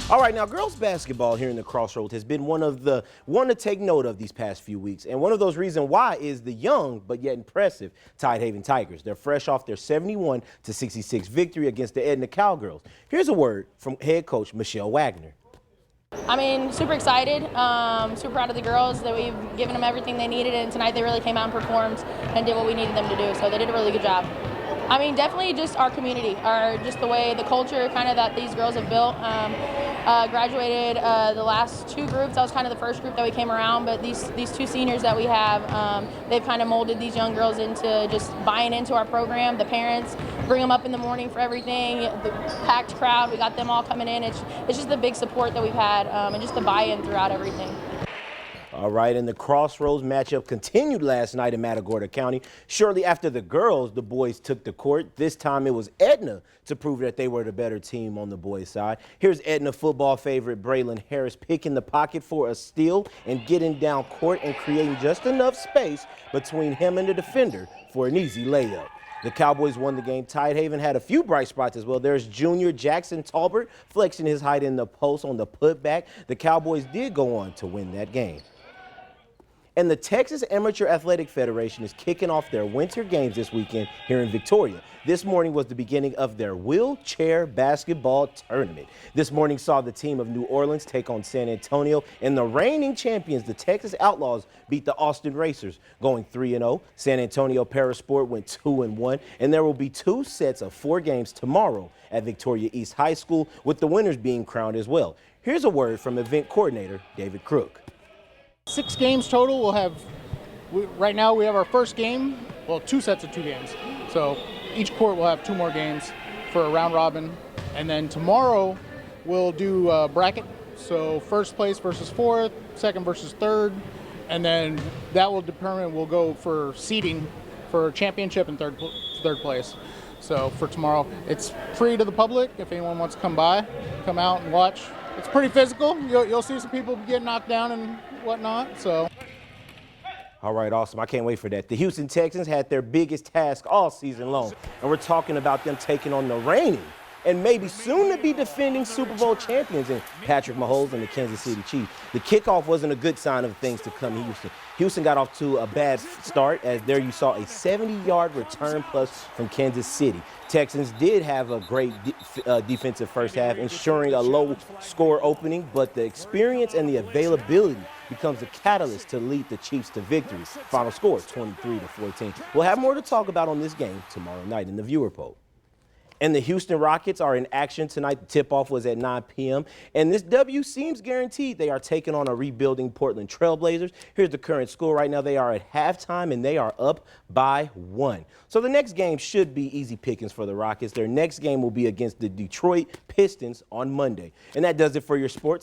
All right, now girls basketball here in the Crossroads has been one to take note of these past few weeks. And one of those reasons why is the young but yet impressive Tidehaven Tigers. They're fresh off their 71-66 victory against the Edna Cowgirls. Here's a word from head coach Michelle Wagner. I mean, super excited, super proud of the girls that we've given them everything they needed, and tonight they really came out and performed and did what we needed them to do, so they did a really good job. I mean, definitely just our community, just the way, the culture kind of that these girls have built. Graduated the last two groups. That was kind of the first group that we came around, but these two seniors that we have, they've kind of molded these young girls into just buying into our program. The parents bring them up in the morning for everything. The packed crowd, we got them all coming in. It's just the big support that we've had and just the buy-in throughout everything. All right, and the Crossroads matchup continued last night in Matagorda County. Shortly after the girls, the boys took the court. This time it was Edna to prove that they were the better team on the boys' side. Here's Edna football favorite Braylon Harris picking the pocket for a steal and getting down court and creating just enough space between him and the defender for an easy layup. The Cowboys won the game. Tidehaven had a few bright spots as well. There's junior Jackson Talbert flexing his height in the post on the putback. The Cowboys did go on to win that game. And the Texas Amateur Athletic Federation is kicking off their winter games this weekend here in Victoria. This morning was the beginning of their wheelchair basketball tournament. This morning saw the team of New Orleans take on San Antonio, and the reigning champions, the Texas Outlaws, beat the Austin Racers, going 3-0. San Antonio Parasport went 2-1, and there will be 2 sets of 4 games tomorrow at Victoria East High School, with the winners being crowned as well. Here's a word from event coordinator David Crook. 6 games total. Right now we have our first game, well, 2 sets of 2 games. So each court will have 2 more games for a round robin. And then tomorrow we'll do a bracket. So first place versus 4th, second versus 3rd. And then that will determine, we'll go for seeding for championship and third place. So for tomorrow, it's free to the public. If anyone wants to come by, come out and watch. It's pretty physical. You'll see some people get knocked down and whatnot, so. All right, awesome. I can't wait for that. The Houston Texans had their biggest task all season long, and we're talking about them taking on the reigning and maybe soon to be defending Super Bowl champions in Patrick Mahomes and the Kansas City Chiefs. The kickoff wasn't a good sign of things to come in Houston. Houston got off to a bad start, as there you saw a 70-yard return plus from Kansas City. Texans did have a great defensive first half, ensuring a low-score opening, but the experience and the availability becomes a catalyst to lead the Chiefs to victory. Final score, 23-14. We'll have more to talk about on this game tomorrow night in the viewer poll. And the Houston Rockets are in action tonight. The tip-off was at 9 p.m. And this W seems guaranteed. They are taking on a rebuilding Portland Trailblazers. Here's the current score right now. They are at halftime, and they are up by 1. So the next game should be easy pickings for the Rockets. Their next game will be against the Detroit Pistons on Monday. And that does it for your sports.